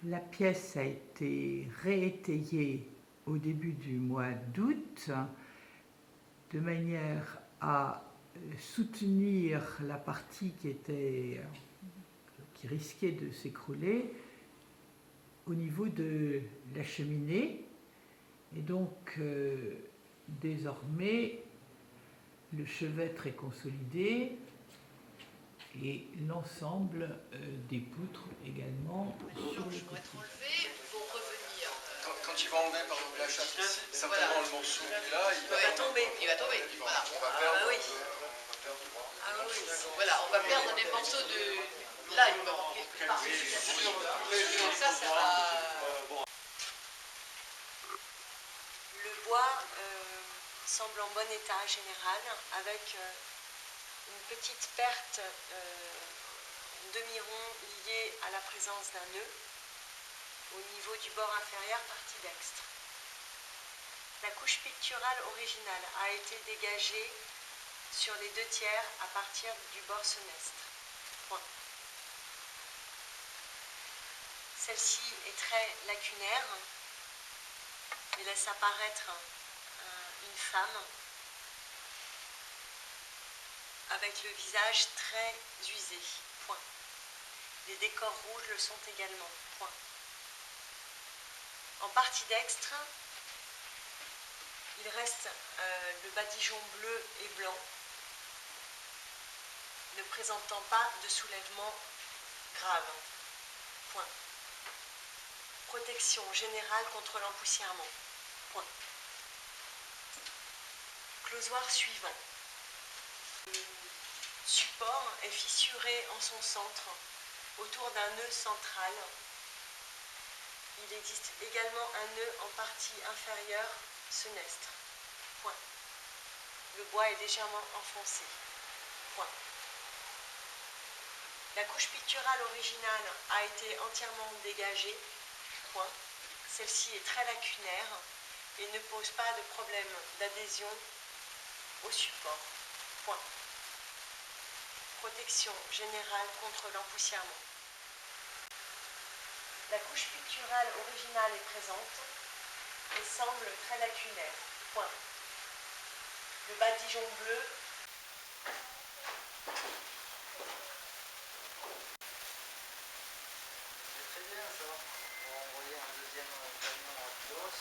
La pièce a été réétayée au début du mois d'août de manière à soutenir la partie qui risquait de s'écrouler au niveau de la cheminée. Et donc, désormais, le chevêtre est consolidé et l'ensemble des poutres également sur le côté. Vont revenir. Quand il va enlever par exemple la chasse, certainement voilà. Le morceau là, il va tomber. Il va tomber. Voilà. On va perdre. Oui. Voilà, on va perdre des morceaux de. Là, il va manquer. Ça va. Le bois semble en bon état général, avec une petite perte demi-rond liée à la présence d'un nœud au niveau du bord inférieur, partie dextre. La couche picturale originale a été dégagée sur les 2/3 à partir du bord senestre. Point. Celle-ci est très lacunaire et laisse apparaître une femme avec le visage très usé. Point. Les décors rouges le sont également. Point. En partie dextre, il reste le badigeon bleu et blanc, ne présentant pas de soulèvement grave. Point. Protection générale contre l'empoussièrement. Point. Closoir suivant. Le support est fissuré en son centre, autour d'un nœud central. Il existe également un nœud en partie inférieure, senestre. Point. Le bois est légèrement enfoncé. Point. La couche picturale originale a été entièrement dégagée. Point. Celle-ci est très lacunaire et ne pose pas de problème d'adhésion au support. Point. Protection générale contre l'empoussièrement. La couche picturale originale est présente et semble très lacunaire. Point. Le badigeon bleu c'est très bien ça. On va envoyer un deuxième camion à Kilos.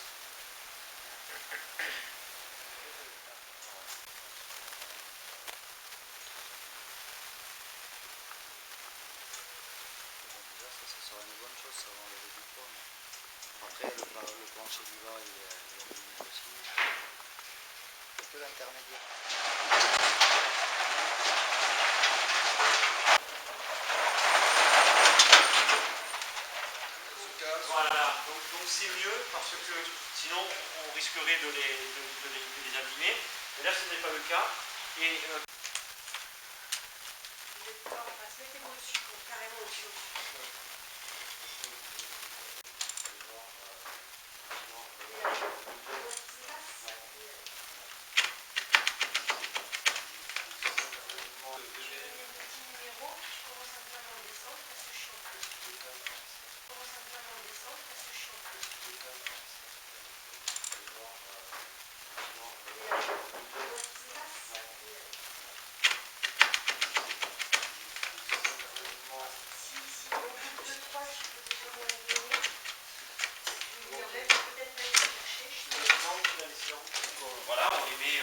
Ce sera une bonne chose, ça va enlever du poids. Après, le plancher du bas, il est ruiné aussi. C'est que l'intermédiaire. Voilà, donc c'est mieux parce que sinon on risquerait de les abîmer. Mais là, ce n'est pas le cas. Et mettez-moi au-dessus, carrément au-dessus. voilà, on les met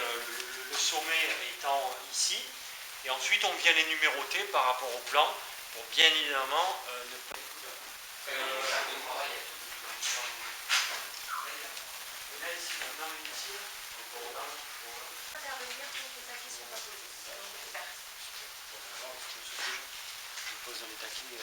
le sommet étant ici. Et ensuite, on vient les numéroter par rapport au plan pour bien évidemment ne pas. Là, ici, on emmène ici. Intervenir pour que ça qui sont pas posés. Je pose dans les taquis.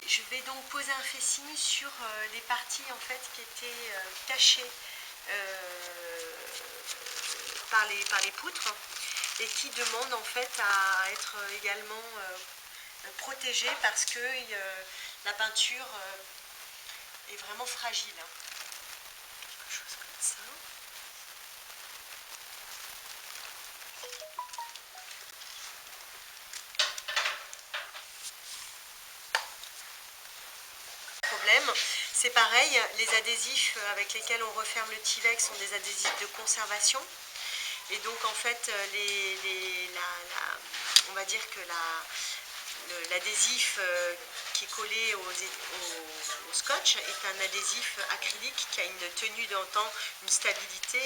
Je vais donc poser un fessing sur les parties en fait qui étaient cachées par les poutres et qui demandent en fait à être également protégées parce que la peinture est vraiment fragile. Quelque chose comme ça. problème. C'est pareil, les adhésifs avec lesquels on referme le Tyvek sont des adhésifs de conservation. Et donc en fait, on va dire que l'adhésif qui est collé au scotch est un adhésif acrylique qui a une tenue dans le temps, une stabilité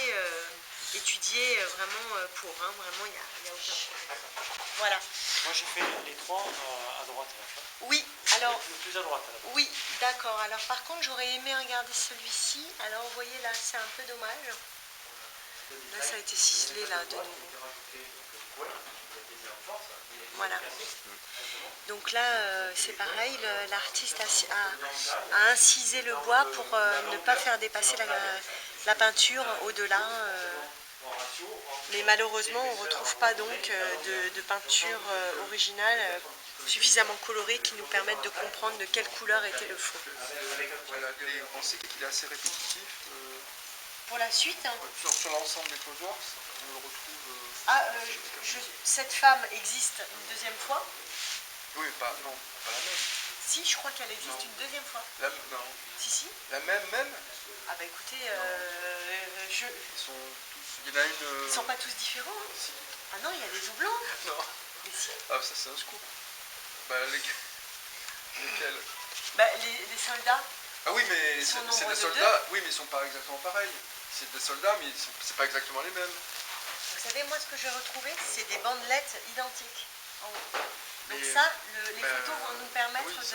étudiée vraiment pour. Vraiment, il n'y a aucun problème. Voilà. Moi j'ai fait les trois à droite à la fin. Oui, alors. Le plus à droite à la fin. Oui, d'accord. Alors par contre, j'aurais aimé regarder celui-ci. Alors vous voyez là, c'est un peu dommage. Là, ça a été ciselé là de nouveau. Voilà. Donc là, c'est pareil, l'artiste a incisé le bois pour ne pas faire dépasser la peinture au-delà. Mais malheureusement, on ne retrouve pas donc de peinture originale suffisamment colorée qui nous permette de comprendre de quelle couleur était le fond. Voilà, vous pensez qu'il est assez répétitif Pour la suite, sur l'ensemble des closoirs, on le retrouve... cette femme existe une deuxième fois. Oui, pas la même. Si, je crois qu'elle existe une deuxième fois. Non. Si. La même. Ah bah écoutez, Ils sont tous... Il y en a une... Ils sont pas tous différents. Hein. Si. Ah non, il y a des doublons. Non. Mais si. Ah, ça c'est un scoop. Bah, lesquels? Bah, les soldats. Ah oui, mais Ils sont c'est nombreux des de soldats. Oui, mais ils sont pas exactement pareils. C'est des soldats, mais c'est pas exactement les mêmes. Vous savez, moi, ce que j'ai retrouvé, c'est des bandelettes identiques en haut. Donc Mais, ça, les photos vont nous permettre oui, de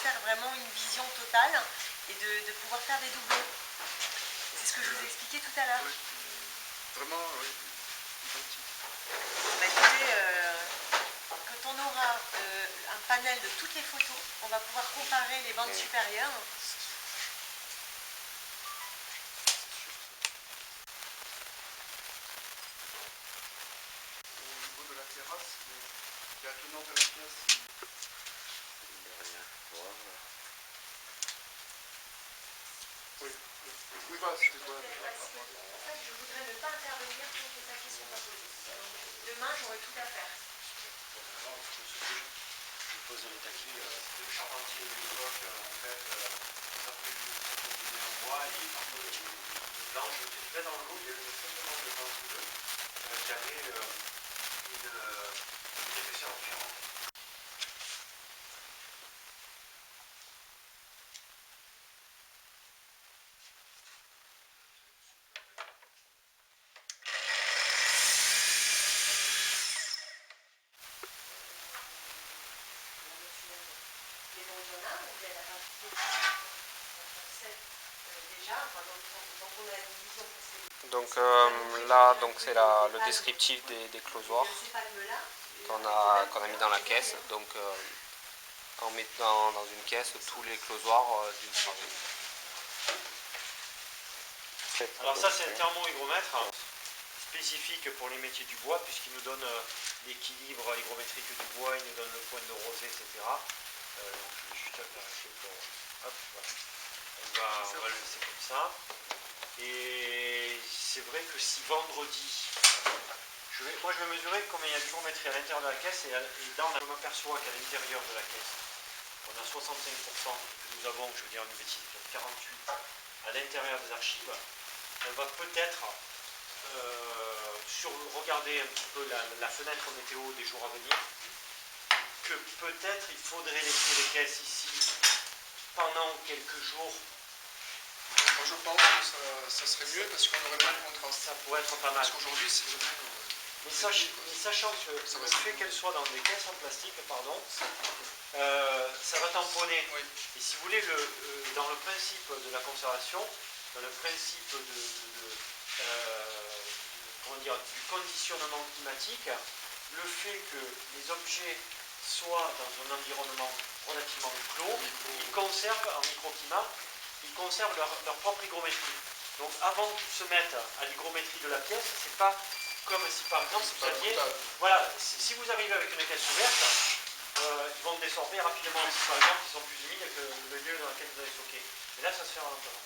faire vraiment une vision totale et de pouvoir faire des doublons. C'est ce que je vous expliquais tout à l'heure. Oui. Vraiment, oui. Identique. Bah, écoutez, quand on aura un panel de toutes les photos, on va pouvoir comparer les bandes supérieures. Au niveau de la terrasse, la tenante de la pièce, oui, voilà, c'était quoi? En fait, je voudrais ne pas intervenir tant que les paquets ne sont pas posés. Demain, j'aurai tout à faire. Je pose les taquis, le charpentier de l'époque, en fait, ça fait du en bois et parfois le blanche, là dans l'eau, il y avait simplement de blanche bleu qui avait une épaisseur différente. Et donc, il y en a, vous avez la partie déjà, enfin, donc on a une vision précédente. Donc là, c'est le descriptif des closoirs qu'on a mis dans la caisse. Donc en mettant dans une caisse tous les closoirs d'une charge. Alors ça c'est un thermohygromètre spécifique pour les métiers du bois puisqu'il nous donne l'équilibre hygrométrique du bois, il nous donne le point de rosée, etc. Donc je vais juste vérifier pour... Hop, voilà. On va le laisser comme ça. Et c'est vrai que si vendredi, moi je vais mesurer combien il y a d'hygrométrie à l'intérieur de la caisse et je m'aperçois qu'à l'intérieur de la caisse, on a 65%, nous avons, je veux dire une bêtise, 48 à l'intérieur des archives. On va peut-être regarder un petit peu la fenêtre météo des jours à venir, que peut-être il faudrait laisser les caisses ici pendant quelques jours. Moi je pense que ça serait mieux parce qu'on aurait moins de contraste. Ça pourrait être pas mal. Parce qu'aujourd'hui c'est vraiment... Mais sachant que le fait qu'elle soit dans des caisses en plastique, ça va tamponner. Oui. Et si vous voulez, dans le principe de la conservation, dans le principe du conditionnement climatique, le fait que les objets soient dans un environnement relativement clos, ils conservent en microclimat, ils conservent leur propre hygrométrie. Donc avant qu'ils se mettent à l'hygrométrie de la pièce, c'est pas comme si par exemple vous aviez, voilà, si vous arrivez avec une caisse ouverte, ils vont désorber rapidement si par exemple ils sont plus humides que le lieu dans lequel vous avez stocké. Et là ça se fait lentement.